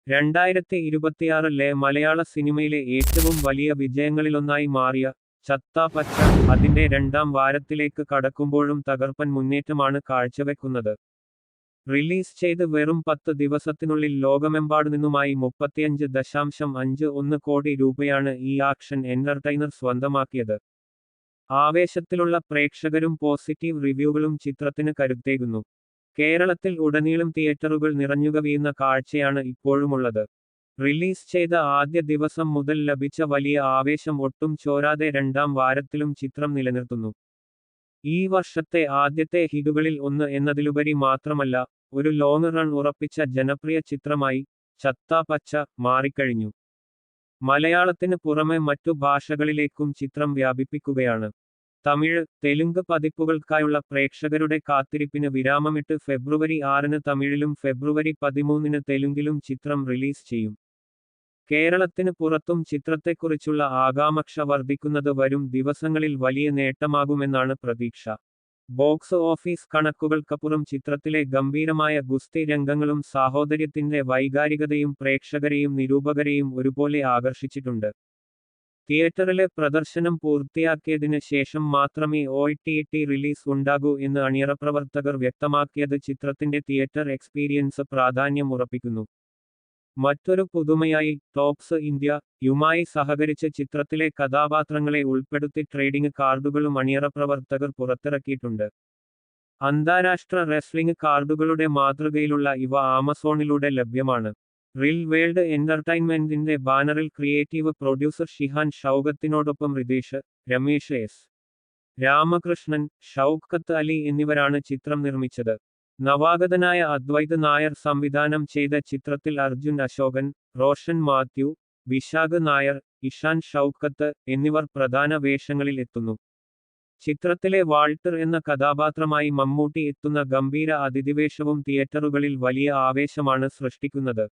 2026-ലെ മലയാള സിനിമയിലെ ഏറ്റവും വലിയ വിജയങ്ങളിലൊന്നായി മാറിയ ചത്ത പച്ച അതിന്റെ രണ്ടാം വാരത്തിലേക്ക് കടക്കുമ്പോഴും തകർപ്പൻ മുന്നേറ്റമാണ് കാഴ്ചവെക്കുന്നത്. റിലീസ് ചെയ്ത് വെറും 10 ദിവസത്തിനുള്ളിൽ ലോകമെമ്പാടുനിന്നുമായി 35.51 കോടി രൂപയാണ് ഈ ആക്ഷൻ എന്റർടൈനർ സ്വന്തമാക്കിയത്. ആവേശത്തിലുള്ള പ്രേക്ഷകരും പോസിറ്റീവ് റിവ്യൂകളും ചിത്രത്തിന് കരുത്തേകുന്നു. കേരളത്തിൽ ഉടനീളം തിയേറ്ററുകൾ നിറഞ്ഞുകവിയുന്ന കാഴ്ചയാണ് ഇപ്പോഴുമുള്ളത്. റിലീസ് ചെയ്ത ആദ്യ ദിവസം മുതൽ ലഭിച്ച വലിയ ആവേശം ഒട്ടും ചോരാതെ രണ്ടാം വാരത്തിലും ചിത്രം നിലനിർത്തുന്നു. ഈ വർഷത്തെ ആദ്യത്തെ ഹിറ്റുകളിൽ ഒന്ന് എന്നതിലുപരി മാത്രമല്ല, ഒരു ലോങ് റൺ ഉറപ്പിച്ച ജനപ്രിയ ചിത്രമായി ചത്ത പച്ച മാറിക്കഴിഞ്ഞു. മലയാളത്തിന് പുറമെ മറ്റു ഭാഷകളിലേക്കും ചിത്രം വ്യാപിപ്പിക്കുകയാണ്. തമിഴ്, തെലുങ്ക് പതിപ്പുകൾക്കായുള്ള പ്രേക്ഷകരുടെ കാത്തിരിപ്പിന് വിരാമമിട്ട് ഫെബ്രുവരി 6-ന് തമിഴിലും ഫെബ്രുവരി 13-ന് തെലുങ്കിലും ചിത്രം റിലീസ് ചെയ്യും. കേരളത്തിന് പുറത്തും ചിത്രത്തെക്കുറിച്ചുള്ള ആകാംക്ഷ വർദ്ധിക്കുന്നത് വരും ദിവസങ്ങളിൽ വലിയ നേട്ടമാകുമെന്നാണ് പ്രതീക്ഷ. ബോക്സ് ഓഫീസ് കണക്കുകൾക്കപ്പുറം ചിത്രത്തിലെ ഗംഭീരമായ ഗുസ്തി രംഗങ്ങളും സാഹോദര്യത്തിന്റെ വൈകാരികതയും പ്രേക്ഷകരെയും നിരൂപകരെയും ഒരുപോലെ ആകർഷിച്ചിട്ടുണ്ട്. തിയേറ്ററിലെ പ്രദർശനം പൂർത്തിയാക്കിയതിന് ശേഷം മാത്രമേ OTT റിലീസ് ഉണ്ടാകൂ എന്ന് അണിയറപ്രവർത്തകർ വ്യക്തമാക്കിയത് ചിത്രത്തിന്റെ തിയേറ്റർ എക്സ്പീരിയൻസ് പ്രാധാന്യം ഉറപ്പിക്കുന്നു. മറ്റൊരു പുതുമയായി ടോപ്സ് ഇന്ത്യ യുമായി സഹകരിച്ച് ചിത്രത്തിലെ കഥാപാത്രങ്ങളെ ഉൾപ്പെടുത്തി ട്രേഡിംഗ് കാർഡുകളും അണിയറപ്രവർത്തകർ പുറത്തിറക്കിയിട്ടുണ്ട്. അന്താരാഷ്ട്ര റെസ്ലിംഗ് കാർഡുകളുടെ മാതൃകയിലുള്ള ഇവ ആമസോണിലൂടെ ലഭ്യമാണ്. റിൽ വേൾഡ് എന്റർടൈൻമെന്റിന്റെ ബാനറിൽ ക്രിയേറ്റീവ് പ്രൊഡ്യൂസർ ഷിഹാൻ ഷൗകത്തിനോടൊപ്പം റിതേഷ്, രമേശ് എസ്. രാമകൃഷ്ണൻ, ഷൗക്കത്ത് അലി എന്നിവരാണ് ചിത്രം നിർമ്മിച്ചത്. നവാഗതനായ അദ്വൈത് നായർ സംവിധാനം ചെയ്ത ചിത്രത്തിൽ അർജുൻ അശോകൻ, റോഷൻ മാത്യു, വിശാഖ് നായർ, ഇഷാൻ ഷൗക്കത്ത് എന്നിവർ പ്രധാന വേഷങ്ങളിൽ എത്തുന്നു. ചിത്രത്തിലെ വാൾട്ടർ എന്ന കഥാപാത്രമായി മമ്മൂട്ടി എത്തുന്ന ഗംഭീര അതിഥിവേഷവും തിയേറ്ററുകളിൽ വലിയ ആവേശമാണ് സൃഷ്ടിക്കുന്നത്.